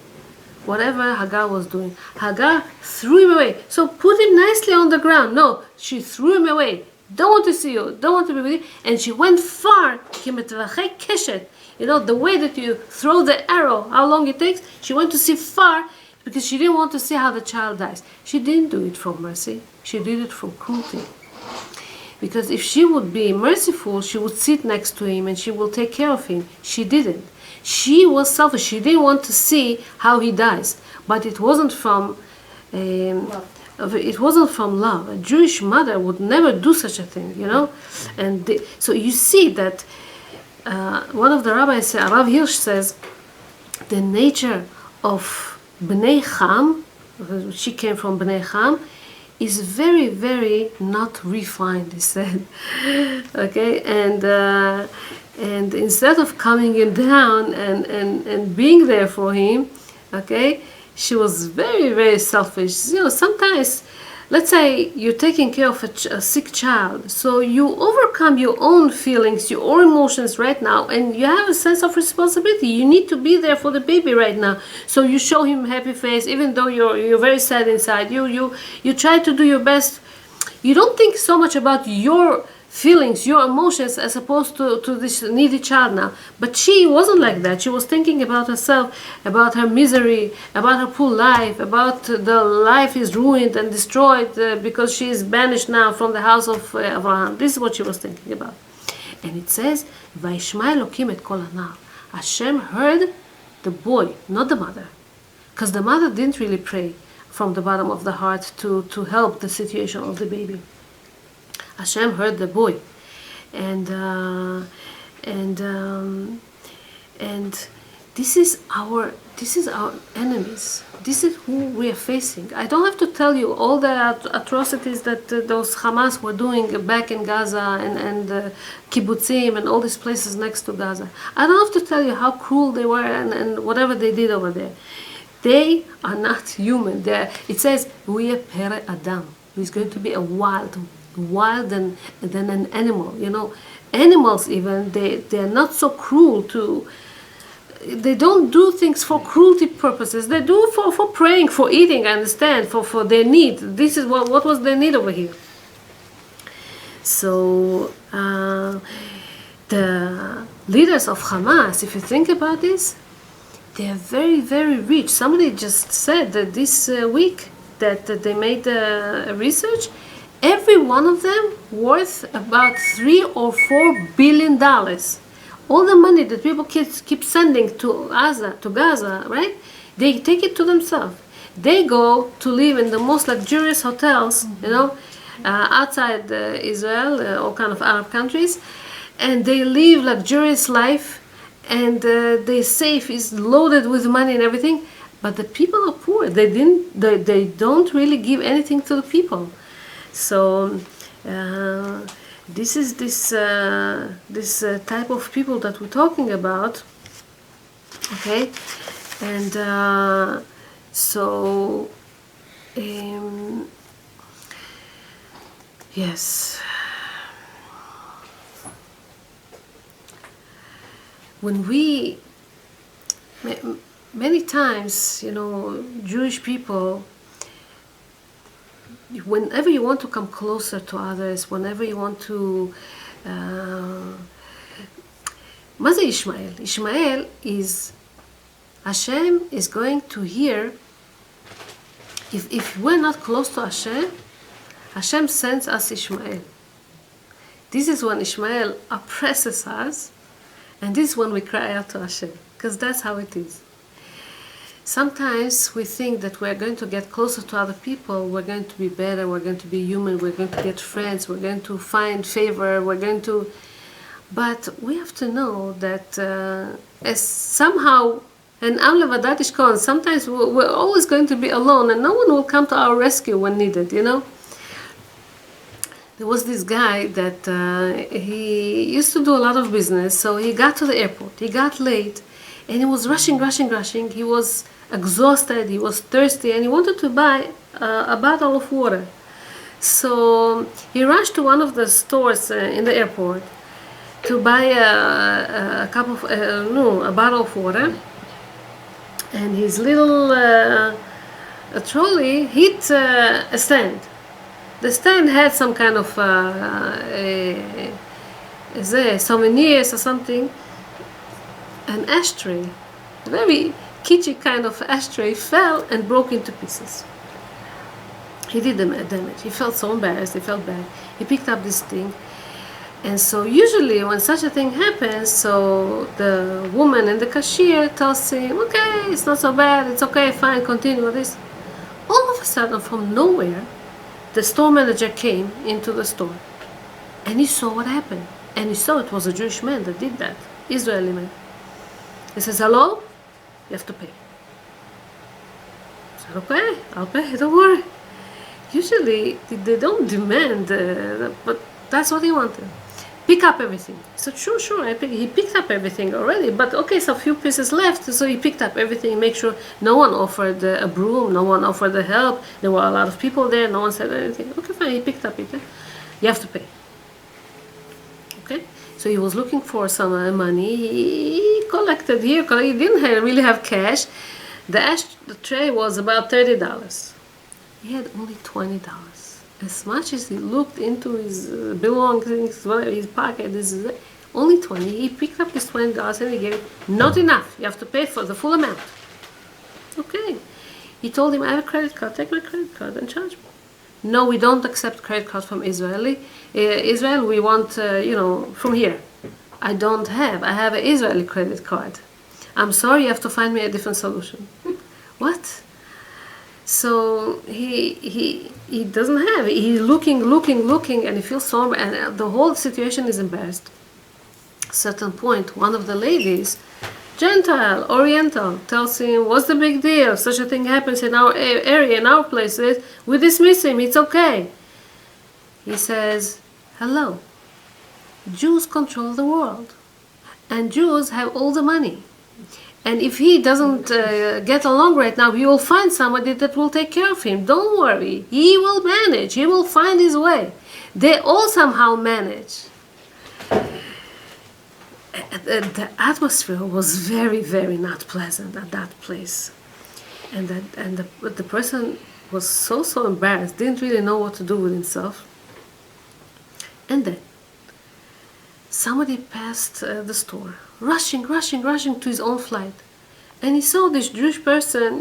whatever Hagar was doing. Hagar threw him away. So put him nicely on the ground. No, she threw him away. Don't want to see you. Don't want to be with you. And she went far. The way that you throw the arrow, how long it takes, she went to see far, because she didn't want to see how the child dies. She didn't do it from mercy. She did it from cruelty. Because if she would be merciful, she would sit next to him and she will take care of him. She didn't. She was selfish. She didn't want to see how he dies. But it wasn't from love. It wasn't from love. A Jewish mother would never do such a thing, And so you see that one of the rabbis, Rav Hirsch, says the nature of Bnei Cham, she came from Bnei Cham, is very, very not refined, he said. Okay, and instead of calming him down and being there for him, okay, she was very, very selfish. Sometimes, let's say you're taking care of a sick child, so you overcome your own feelings, your own emotions right now, and you have a sense of responsibility. You need to be there for the baby right now. So you show him a happy face, even though you're very sad inside. You try to do your best. You don't think so much about your feelings, your emotions, as opposed to this needy child now. But she wasn't like that. She was thinking about herself, about her misery, about her poor life, about the life is ruined and destroyed because she is banished now from the house of Avraham. This is what she was thinking about. And it says, Vayishma Elokim et kol hanar. Hashem heard the boy, not the mother. Because the mother didn't really pray from the bottom of the heart to help the situation of the baby. Hashem heard the boy, and this is our enemies. This is who we are facing. I don't have to tell you all the atrocities that those Hamas were doing back in Gaza and kibbutzim and all these places next to Gaza. I don't have to tell you how cruel they were and whatever they did over there. They are not human. It says, "We are pere Adam." He's going to be a wild than an animal. Animals even, they are not so cruel they don't do things for cruelty purposes. They do for praying, for eating, I understand, for their need. This is what was their need over here. So the leaders of Hamas, if you think about this, they are very, very rich. Somebody just said that this week that they made research. Every one of them worth about $3 or $4 billion. All the money that people keep sending to Gaza, right? They take it to themselves. They go to live in the most luxurious hotels, outside Israel, all kind of Arab countries, and they live luxurious life, and their safe is loaded with money and everything. But the people are poor. They don't really give anything to the people. So this is this type of people that we're talking about, okay? And yes, when we, many times, Jewish people, whenever you want to come closer to others, whenever you want to, מה זה Ishmael? Ishmael is, Hashem is going to hear, if we're not close to Hashem, Hashem sends us Ishmael. This is when Ishmael oppresses us, and this is when we cry out to Hashem, because that's how it is. Sometimes we think that we're going to get closer to other people, we're going to be better, we're going to be human, we're going to get friends, we're going to find favor, we're going to... But we have to know that as somehow, and Am levadat ishkon, sometimes we're always going to be alone and no one will come to our rescue when needed, There was this guy that he used to do a lot of business, so he got to the airport, he got late, and he was rushing. He was exhausted, he was thirsty, and he wanted to buy a bottle of water. So he rushed to one of the stores in the airport to buy a bottle of water, and his little trolley hit a stand. The stand had some kind of souvenirs or something. An ashtray, a very kitschy kind of ashtray, fell and broke into pieces. He did damage. He felt so embarrassed, he felt bad. He picked up this thing. And so usually when such a thing happens, so the woman and the cashier tells him, okay, it's not so bad, it's okay, fine, continue with this. All of a sudden, from nowhere, the store manager came into the store. And he saw what happened. And he saw it was a Jewish man that did that, Israeli man. He says, hello? You have to pay. I said, okay, I'll pay, don't worry. Usually, they don't demand, but that's what he wanted. Pick up everything. He said, sure, he picked up everything already, but okay, so a few pieces left, so he picked up everything, make sure no one offered a broom, no one offered the help, there were a lot of people there, no one said anything. Okay, fine, he picked up it. You have to pay. Okay? So he was looking for some money, he collected here, he didn't really have cash. The tray was about $30. He had only $20. As much as he looked into his belongings, his pocket, only 20. He picked up his $20 and he gave it. Not enough. You have to pay for the full amount. Okay. He told him, I have a credit card. Take my credit card and charge me. No, we don't accept credit cards from Israel, we want, from here. I don't have. I have an Israeli credit card. I'm sorry, you have to find me a different solution. What? So he doesn't have it. He's looking, and he feels so, and the whole situation is embarrassed. At a certain point, one of the ladies, Gentile, Oriental, tells him, what's the big deal? If such a thing happens in our area, in our places, we dismiss him, it's okay. He says, hello, Jews control the world, and Jews have all the money. And if he doesn't get along right now, he will find somebody that will take care of him. Don't worry. He will manage. He will find his way. They all somehow manage. The atmosphere was very, very not pleasant at that place. And the person was so embarrassed, didn't really know what to do with himself. And then somebody passed the store, rushing to his own flight. And he saw this Jewish person,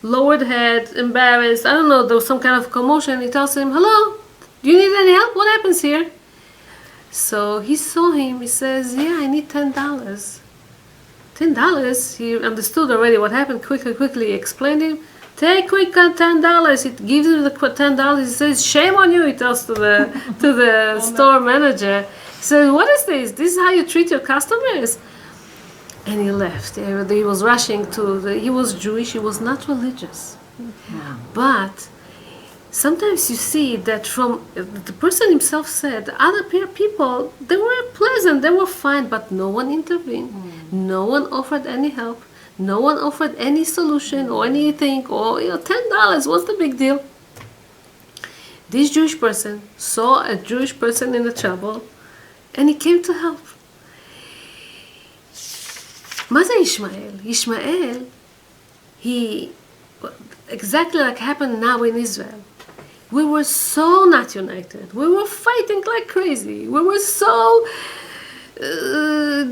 lowered head, embarrassed. I don't know, there was some kind of commotion. He tells him, hello, do you need any help? What happens here? So he saw him, he says, yeah, I need $10. $10? He understood already what happened, quickly explained him. Take quick $10. It gives him the $10. He says, shame on you, he tells to the store manager. He says, what is this? This is how you treat your customers? And he left. He was rushing he was Jewish, he was not religious. But sometimes you see that from the person himself said, other people, they were pleasant, they were fine, but no one intervened. No one offered any help. No one offered any solution or anything, or $10, what's the big deal? This Jewish person saw a Jewish person in the trouble, and he came to help. מה זה ישמעאל? ישמעאל, he, exactly like happened now in Israel. We were so not united. We were fighting like crazy. We were so...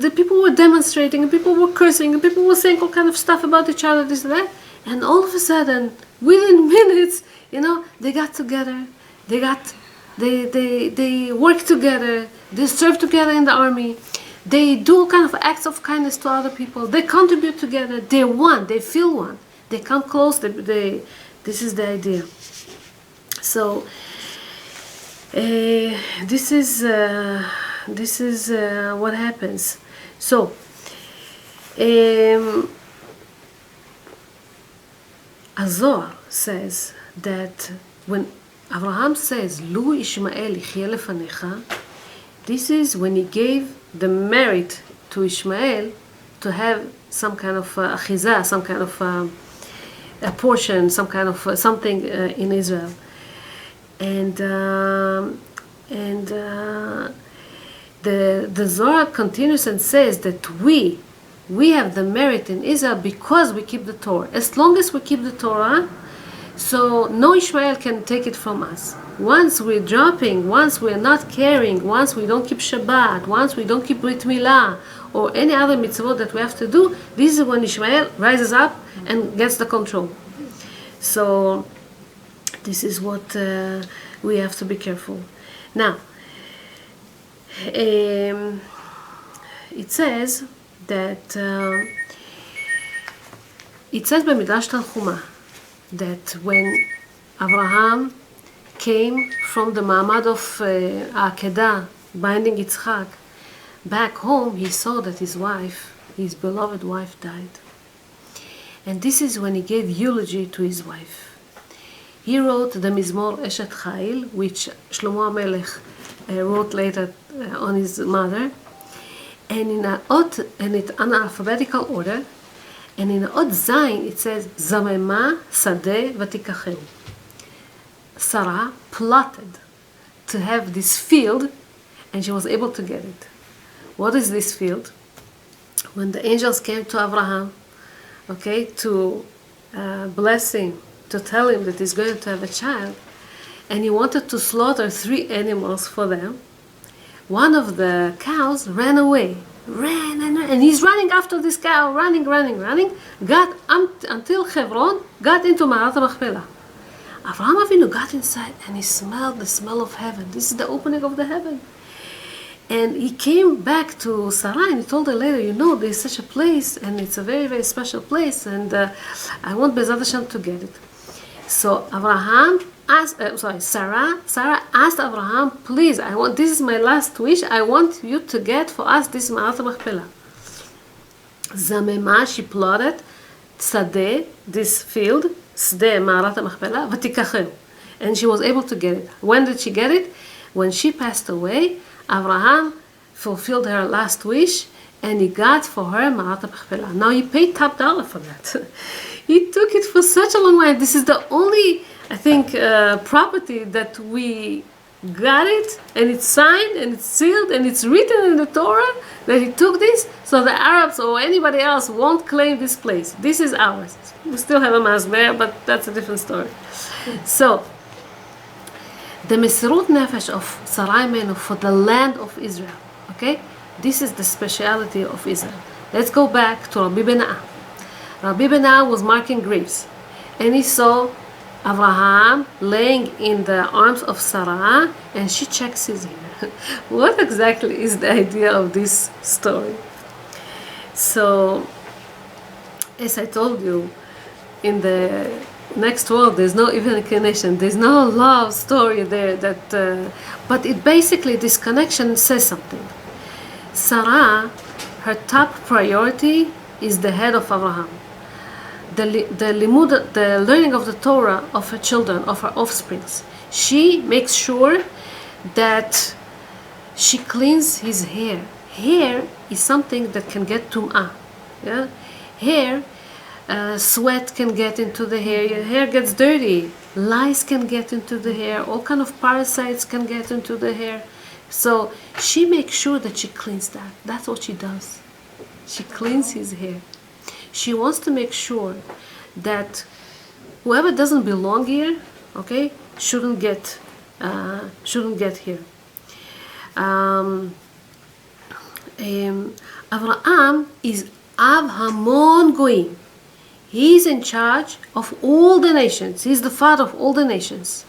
the people were demonstrating, and people were cursing, and people were saying all kind of stuff about each other, this and that. And all of a sudden, within minutes, they got together. They worked together. They served together in the army. They do all kind of acts of kindness to other people. They contribute together. They're one. They feel one. They come close. This is the idea. So this is what happens. So Azor says that when Avraham says, Lu Ishmael yichyeh lefanecha, this is when he gave the merit to Ishmael to have some kind of achizah, some kind of a portion, some kind of something in Israel. And the Zohar continues and says that we have the merit in Israel because we keep the Torah. As long as we keep the Torah, so no Ishmael can take it from us. Once we're dropping, once we're not caring, once we don't keep Shabbat, once we don't keep Brit Milah, or any other mitzvot that we have to do, this is when Ishmael rises up and gets the control. So this is what we have to be careful. Now, it says that במידרש תנחומא that when Avraham came from the Ma'amad of Akedah, binding Yitzchak, back home he saw that his wife, his beloved wife, died. And this is when he gave eulogy to his wife. He wrote the Mizmor Eshet Chayil, which Shlomo HaMelech wrote later on his mother, and in an alphabetical order, and in Od Zayin it says, Zamema Sadeh Vatikacheu. Sarah plotted to have this field, and she was able to get it. What is this field? When the angels came to Avraham, to bless him, to tell him that he's going to have a child, and he wanted to slaughter 3 animals for them, one of the cows ran away. Ran, and he's running after this cow, running, got until Hebron, got into Ma'arat HaMachpelah. Avraham Avinu got inside and he smelled the smell of heaven. This is the opening of the heaven. And he came back to Sarah and he told her later, there's such a place and it's a very, very special place, and I want Bezat Hashem to get it. So Sarah asked Avraham, please, this is my last wish, I want you to get for us this Ma'arat HaMachpelah. Zamema, she plotted, Sadeh, this field, Sadeh Ma'arat HaMachpelah, Vatikacheu. And she was able to get it. When did she get it? When she passed away, Avraham fulfilled her last wish, and he got for her Ma'arat HaMachpelah. Now he paid top dollar for that. He took it for such a long while. This is the only, I think, property that we got it, and it's signed, and it's sealed, and it's written in the Torah that he took this, so the Arabs or anybody else won't claim this place. This is ours. We still have a masber, but that's a different story. So, the Mesirut Nefesh of Sarah Imenu for the land of Israel, this is the speciality of Israel. Let's go back to Rabbi Bena'ah. Rabbi Bena'ah was marking graves, and he saw Avraham laying in the arms of Sarah, and she checks his hair. What exactly is the idea of this story? So, as I told you, in the next world there's no even inclination, there's no love story there, but it basically, this connection says something. Sarah, her top priority is the head of Avraham. The learning of the Torah of her children, of her offsprings. She makes sure that she cleans his hair. Hair is something that can get tum'ah. Yeah? Hair, sweat can get into the hair. Your hair gets dirty. Lice can get into the hair. All kind of parasites can get into the hair. So she makes sure that she cleans that. That's what she does. She cleans his hair. She wants to make sure that whoever doesn't belong here, okay, shouldn't get here. Avraham is Av Hamon Goyim. He's in charge of all the nations. He's the father of all the nations.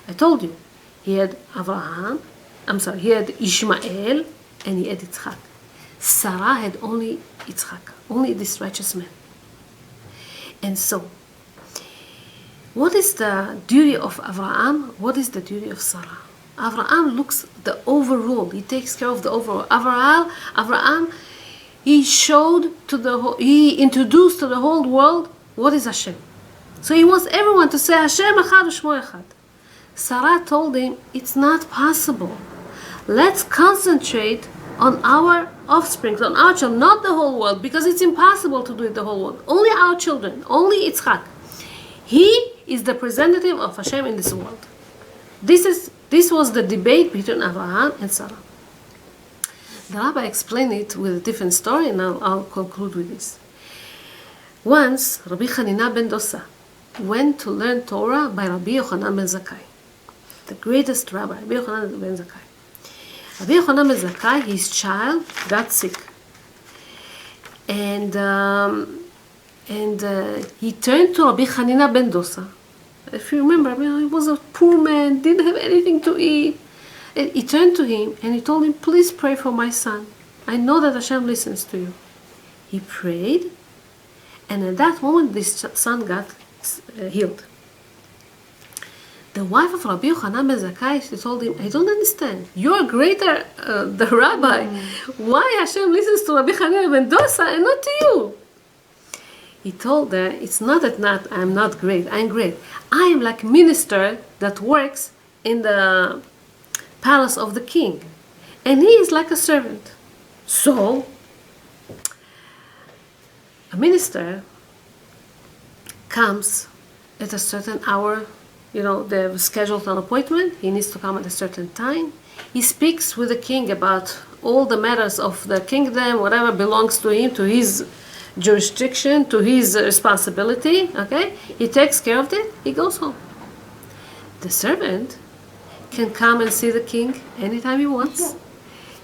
I told you, he had he had Ishmael, and he had Yitzchak. Sarah had only Yitzchak, only this righteous man. And so, what is the duty of Avraham? What is the duty of Sarah? Avraham looks the overall. He takes care of the overall. Avraham, he introduced to the whole world what is Hashem. So he wants everyone to say Hashem Echad U'Shmo Echad. Sarah told him, it's not possible. Let's concentrate on our offspring, on our children, not the whole world, because it's impossible to do it the whole world. Only our children, only Yitzchak. He is the representative of Hashem in this world. This was the debate between Avraham and Sarah. The rabbi explained it with a different story, and I'll conclude with this. Once, Rabbi Hanina ben Dosa went to learn Torah by Rabbi Yochanan ben Zakkai, the greatest rabbi, Rabbi Yochanan ben Zakkai. Rabbi Yochanan ben Zakkai, his child, got sick. And he turned to Rabbi Hanina ben Dosa. If you remember, he was a poor man, didn't have anything to eat. And he turned to him and he told him, please pray for my son. I know that Hashem listens to you. He prayed, and at that moment, this son got healed. The wife of Rabbi Yochanan ben Zakkai, she told him, I don't understand. You're greater, the rabbi. Why Hashem listens to Rabbi Hanina ben Dosa and not to you? He told her, it's not that I'm not great, I'm great. I am like minister that works in the palace of the king. And he is like a servant. So, a minister comes at a certain hour, they've scheduled an appointment, he needs to come at a certain time. He speaks with the king about all the matters of the kingdom, whatever belongs to him, to his jurisdiction, to his responsibility, okay? He takes care of it, he goes home. The servant can come and see the king anytime he wants.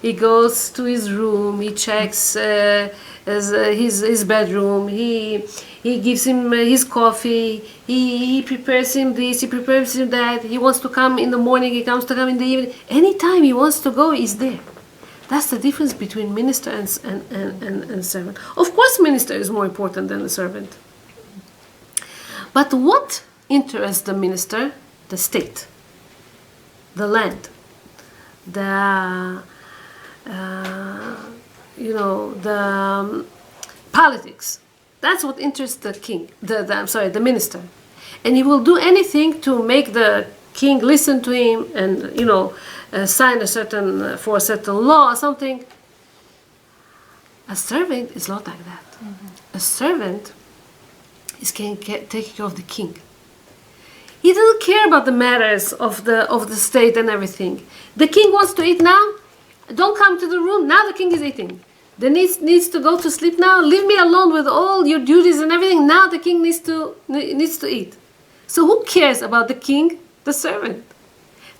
He goes to his room, he checks his bedroom, he gives him his coffee, he prepares him this, he prepares him that. He wants to come in the morning, he comes to come in the evening. Anytime he wants to go, he's there. That's the difference between minister and servant. Of course, minister is more important than the servant. But what interests the minister? The state, the land, the politics. That's what interests the king. The minister, and he will do anything to make the king listen to him and sign for a certain law or something. A servant is not like that. A servant is taking care of the king. He doesn't care about the matters of the state and everything. The king wants to eat now. Don't come to the room. Now the king is eating. The needs to go to sleep now. Leave me alone with all your duties and everything. Now the king needs to eat. So who cares about the king? The servant.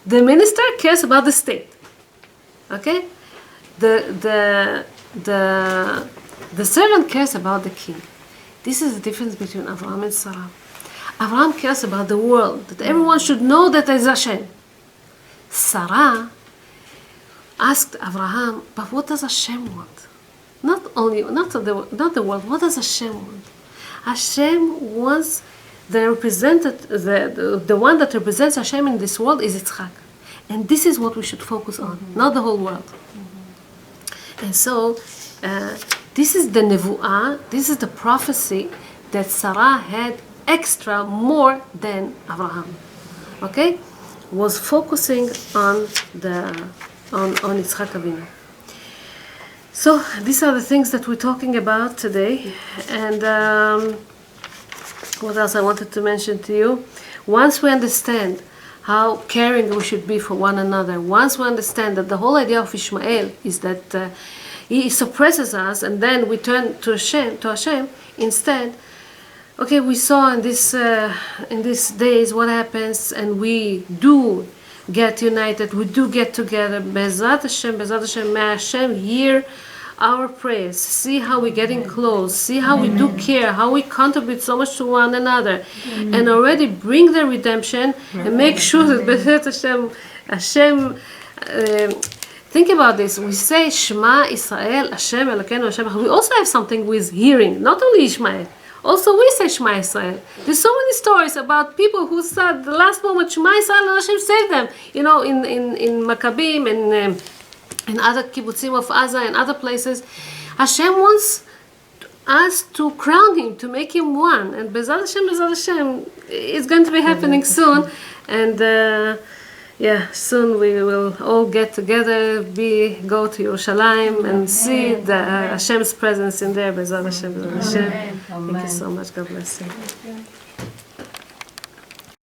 The minister cares about the state. Okay? The servant cares about the king. This is the difference between Avraham and Sarah. Avraham cares about the world, that everyone should know that there is Hashem. Sarah asked Avraham, but what does Hashem want? Not the world. What does Hashem want? Hashem wants the one that represents Hashem in this world is Yitzchak, and this is what we should focus on, not the whole world. And so, this is the nevuah. This is the prophecy that Sarah had extra more than Avraham. Okay, was focusing on Yitzchak Avinu. So these are the things that we're talking about today. And what else I wanted to mention to you? Once we understand how caring we should be for one another, once we understand that the whole idea of Ishmael is that He suppresses us, and then we turn to Hashem instead. Okay, we saw in these days what happens, and we do get united. We do get together. Bezrat Hashem, may Hashem hear our prayers. See how we're getting close. See how we do care. How we contribute so much to one another, and already bring the redemption and make sure that Bezrat Hashem. Think about this. We say Shema Israel, Hashem Elokeinu Hashem. We also have something with hearing, not only Ishmael. Also, we say Shema Israel. There's so many stories about people who said the last moment Shema Israel and Hashem saved them. You know, in Maccabim and in other kibbutzim of Aza and other places, Hashem wants us to crown Him, to make Him one. And Bezrat Hashem, it's going to be happening soon. And soon we will all get together, go to Yerushalayim and see the Hashem's presence in there. Bezrat Hashem. Thank you so much. God bless you.